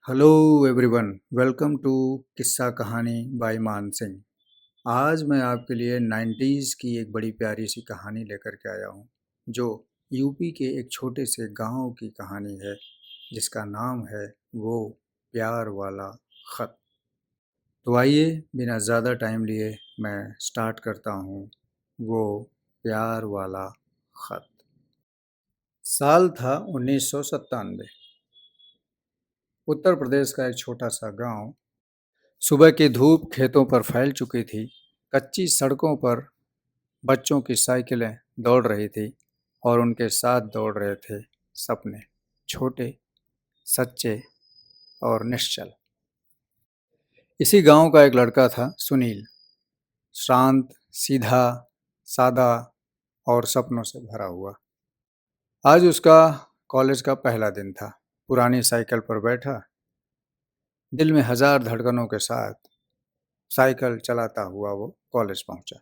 Hello everyone, welcome to किस्सा कहानी bye मान सिंह। आज मैं आपके लिए 90s की एक बड़ी प्यारी सी कहानी लेकर के आया हूँ, जो यूपी के एक छोटे से गांव की कहानी है, जिसका नाम है वो प्यार वाला ख़त। तो आइए, बिना ज़्यादा टाइम लिए मैं स्टार्ट करता हूँ। वो प्यार वाला ख़त। साल था 1997। उत्तर प्रदेश का एक छोटा सा गांव। सुबह की धूप खेतों पर फैल चुकी थी। कच्ची सड़कों पर बच्चों की साइकिलें दौड़ रही थी और उनके साथ दौड़ रहे थे सपने, छोटे, सच्चे और निश्चल। इसी गांव का एक लड़का था, सुनील। शांत, सीधा, सादा और सपनों से भरा हुआ। आज उसका कॉलेज का पहला दिन था। पुरानी साइकिल पर बैठा, दिल में हजार धड़कनों के साथ साइकिल चलाता हुआ वो कॉलेज पहुंचा।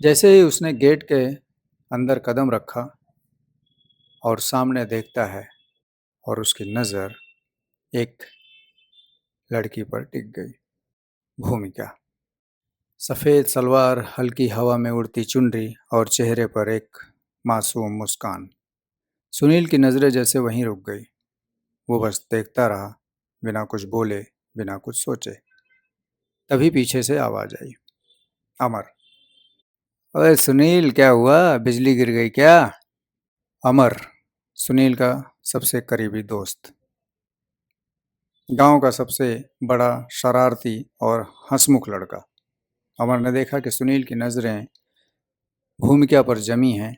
जैसे ही उसने गेट के अंदर कदम रखा और सामने देखता है, और उसकी नज़र एक लड़की पर टिक गई। भूमिका। सफ़ेद सलवार, हल्की हवा में उड़ती चुनरी और चेहरे पर एक मासूम मुस्कान। सुनील की नज़रें जैसे वहीं रुक गई। वो बस देखता रहा, बिना कुछ बोले, बिना कुछ सोचे। तभी पीछे से आवाज़ आई, अमर। ओए सुनील, क्या हुआ? बिजली गिर गई क्या? अमर, सुनील का सबसे करीबी दोस्त, गांव का सबसे बड़ा शरारती और हंसमुख लड़का। अमर ने देखा कि सुनील की नज़रें भूमिका पर जमी हैं,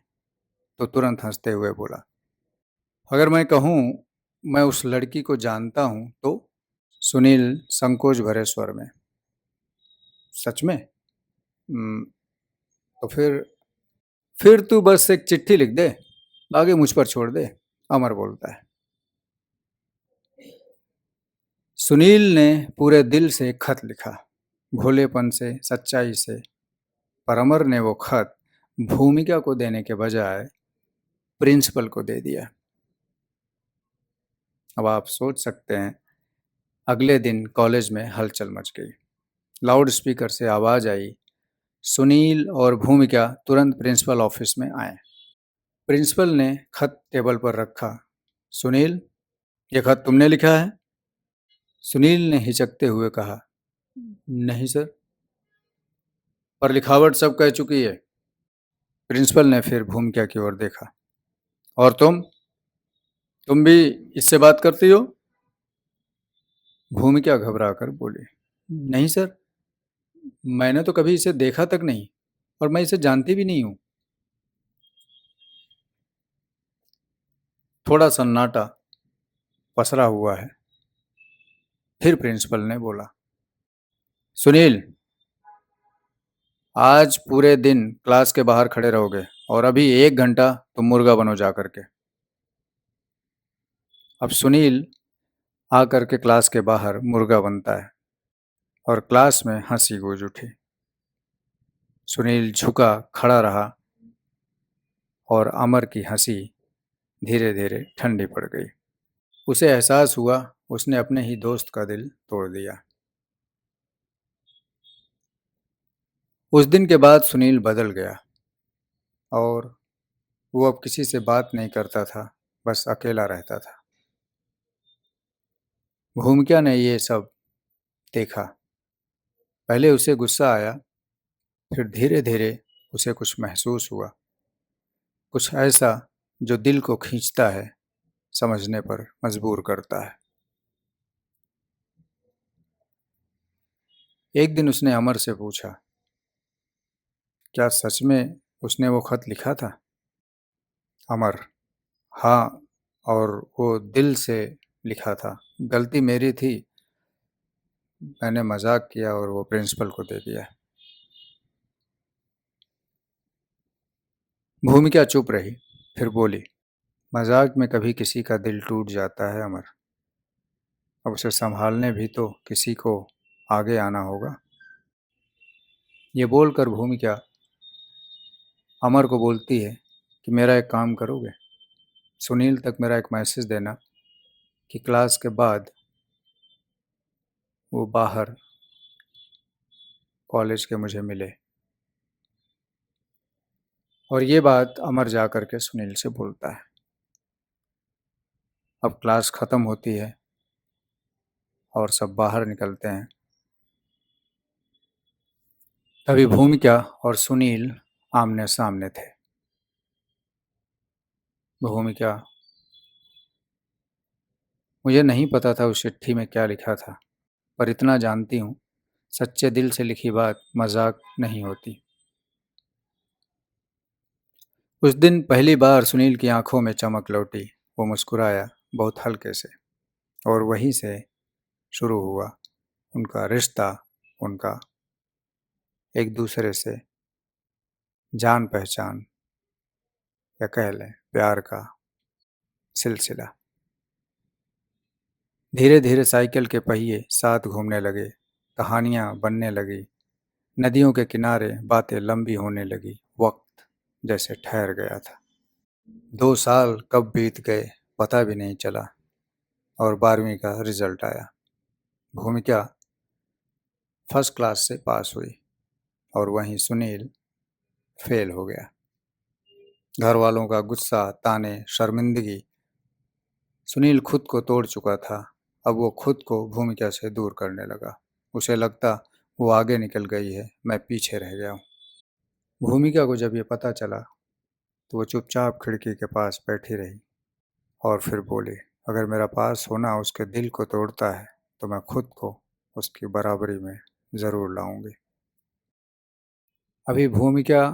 तो तुरंत हंसते हुए बोला, अगर मैं कहूँ मैं उस लड़की को जानता हूँ तो? सुनील संकोच भरे स्वर में, सच में? "हम्म, तो फिर तू बस एक चिट्ठी लिख दे, आगे मुझ पर छोड़ दे", अमर बोलता है। सुनील ने पूरे दिल से एक खत लिखा, भोलेपन से, सच्चाई से। पर अमर ने वो खत भूमिका को देने के बजाय प्रिंसिपल को दे दिया। अब आप सोच सकते हैं, अगले दिन कॉलेज में हलचल मच गई। लाउड स्पीकर से आवाज़ आई, सुनील और भूमिका तुरंत प्रिंसिपल ऑफिस में आए। प्रिंसिपल ने खत टेबल पर रखा। सुनील, ये खत तुमने लिखा है? सुनील ने हिचकते हुए कहा, नहीं सर, पर लिखावट सब कह चुकी है। प्रिंसिपल ने फिर भूमिका की ओर देखा, और तुम भी इससे बात करती हो? भूमिका घबरा कर बोली, नहीं सर, मैंने तो कभी इसे देखा तक नहीं, और मैं इसे जानती भी नहीं हूँ। थोड़ा सन्नाटा पसरा हुआ है। फिर प्रिंसिपल ने बोला, सुनील, आज पूरे दिन क्लास के बाहर खड़े रहोगे, और अभी 1 घंटा तुम मुर्गा बनो जा करके। अब सुनील आकर के क्लास के बाहर मुर्गा बनता है, और क्लास में हंसी गूंज उठी। सुनील झुका खड़ा रहा, और अमर की हंसी धीरे धीरे ठंडी पड़ गई। उसे एहसास हुआ, उसने अपने ही दोस्त का दिल तोड़ दिया। उस दिन के बाद सुनील बदल गया, और वो अब किसी से बात नहीं करता था, बस अकेला रहता था। भूमिका ने ये सब देखा। पहले उसे गुस्सा आया, फिर धीरे धीरे उसे कुछ महसूस हुआ, कुछ ऐसा जो दिल को खींचता है, समझने पर मजबूर करता है। एक दिन उसने अमर से पूछा, क्या सच में उसने वो खत लिखा था? अमर, हाँ, और वो दिल से लिखा था। गलती मेरी थी, मैंने मजाक किया और वो प्रिंसिपल को दे दिया। भूमिका चुप रही, फिर बोली, मजाक में कभी किसी का दिल टूट जाता है अमर। अब उसे संभालने भी तो किसी को आगे आना होगा। ये बोलकर भूमिका अमर को बोलती है कि मेरा एक काम करोगे? सुनील तक मेरा एक मैसेज देना कि क्लास के बाद वो बाहर कॉलेज के मुझे मिले और ये बात अमर जा कर के सुनील से बोलता है। अब क्लास ख़त्म होती है और सब बाहर निकलते हैं। तभी भूमिका और सुनील आमने सामने थे। भूमिका: मुझे नहीं पता था उस चिट्ठी में क्या लिखा था, पर इतना जानती हूँ, सच्चे दिल से लिखी बात मजाक नहीं होती। उस दिन पहली बार सुनील की आंखों में चमक लौटी। वो मुस्कुराया, बहुत हल्के से, और वहीं से शुरू हुआ उनका रिश्ता, उनका एक दूसरे से जान पहचान, या कह लें प्यार का सिलसिला। धीरे धीरे साइकिल के पहिए साथ घूमने लगे, कहानियाँ बनने लगी, नदियों के किनारे बातें लंबी होने लगी। वक्त जैसे ठहर गया था। 2 साल कब बीत गए पता भी नहीं चला, और 12वीं का रिजल्ट आया। भूमिका फर्स्ट क्लास से पास हुई और वहीं सुनील फेल हो गया। घर वालों का गुस्सा, ताने, शर्मिंदगी। सुनील खुद को तोड़ चुका था। अब वो खुद को भूमिका से दूर करने लगा। उसे लगता वो आगे निकल गई है, मैं पीछे रह गया हूँ। भूमिका को जब ये पता चला तो वो चुपचाप खिड़की के पास बैठी रही और फिर बोली, अगर मेरा पास होना उसके दिल को तोड़ता है तो मैं खुद को उसकी बराबरी में ज़रूर लाऊंगी। अभी भूमिका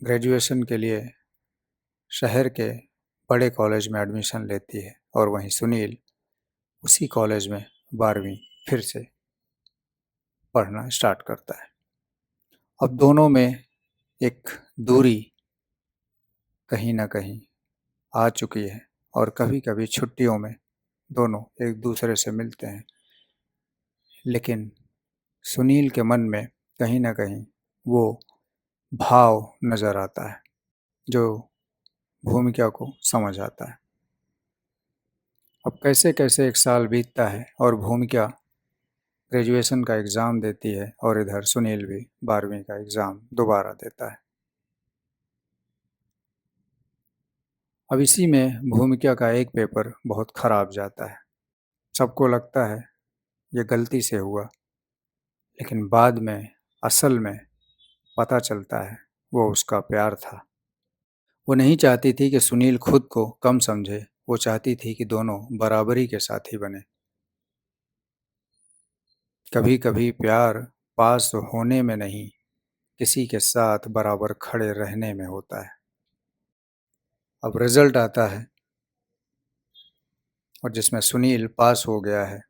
ग्रेजुएशन के लिए शहर के बड़े कॉलेज में एडमिशन लेती है और वहीं सुनील उसी कॉलेज में 12वीं फिर से पढ़ना स्टार्ट करता है। अब दोनों में एक दूरी कहीं ना कहीं आ चुकी है और कभी कभी छुट्टियों में दोनों एक दूसरे से मिलते हैं, लेकिन सुनील के मन में कहीं ना कहीं वो भाव नज़र आता है जो भूमिका को समझ आता है। अब कैसे कैसे एक साल बीतता है और भूमिका ग्रेजुएशन का एग्ज़ाम देती है और इधर सुनील भी 12वीं का एग्ज़ाम दोबारा देता है। अब इसी में भूमिका का एक पेपर बहुत ख़राब जाता है। सबको लगता है ये गलती से हुआ, लेकिन बाद में असल में पता चलता है वो उसका प्यार था। वो नहीं चाहती थी कि सुनील खुद को कम समझे, वो चाहती थी कि दोनों बराबरी के साथी बने। कभी कभी प्यार पास होने में नहीं, किसी के साथ बराबर खड़े रहने में होता है। अब रिजल्ट आता है और जिसमें सुनील पास हो गया है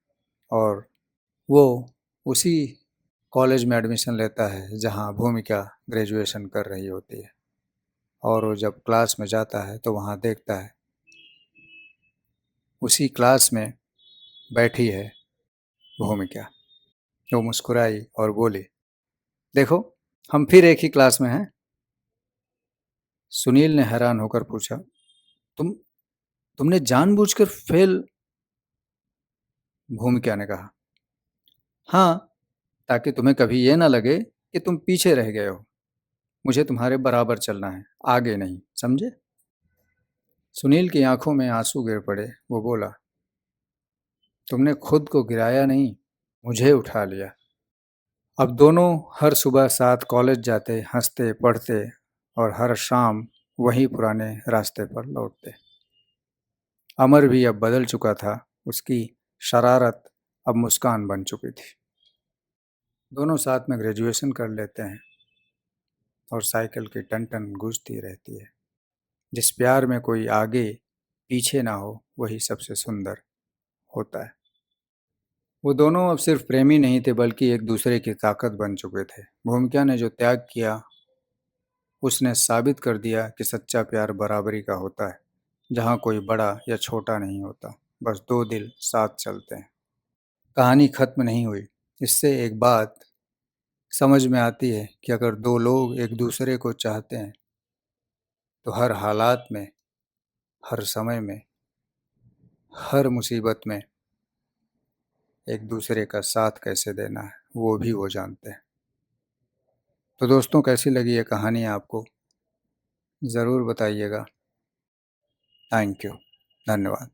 और वो उसी कॉलेज में एडमिशन लेता है जहाँ भूमिका ग्रेजुएशन कर रही होती है। और वो जब क्लास में जाता है तो वहाँ देखता है उसी क्लास में बैठी है भूमिका। वो मुस्कुराई और बोली, देखो हम फिर एक ही क्लास में हैं। सुनील ने हैरान होकर पूछा, तुम तुमने जानबूझकर फेल? भूमिका ने कहा, हाँ, ताकि तुम्हें कभी ये ना लगे कि तुम पीछे रह गए हो। मुझे तुम्हारे बराबर चलना है, आगे नहीं, समझे? सुनील की आंखों में आंसू गिर पड़े। वो बोला, तुमने खुद को गिराया नहीं, मुझे उठा लिया। अब दोनों हर सुबह साथ कॉलेज जाते, हंसते, पढ़ते और हर शाम वही पुराने रास्ते पर लौटते। अमर भी अब बदल चुका था। उसकी शरारत अब मुस्कान बन चुकी थी। दोनों साथ में ग्रेजुएशन कर लेते हैं और साइकिल की टन टन गूंजती रहती है। जिस प्यार में कोई आगे पीछे ना हो वही सबसे सुंदर होता है। वो दोनों अब सिर्फ प्रेमी नहीं थे बल्कि एक दूसरे की ताकत बन चुके थे। भूमिका ने जो त्याग किया उसने साबित कर दिया कि सच्चा प्यार बराबरी का होता है, जहाँ कोई बड़ा या छोटा नहीं होता, बस दो दिल साथ चलते हैं। कहानी खत्म नहीं हुई। इससे एक बात समझ में आती है कि अगर दो लोग एक दूसरे को चाहते हैं तो हर हालात में, हर समय में, हर मुसीबत में एक दूसरे का साथ कैसे देना है वो भी वो जानते हैं। तो दोस्तों, कैसी लगी ये कहानी आपको? ज़रूर बताइएगा। Thank you. धन्यवाद।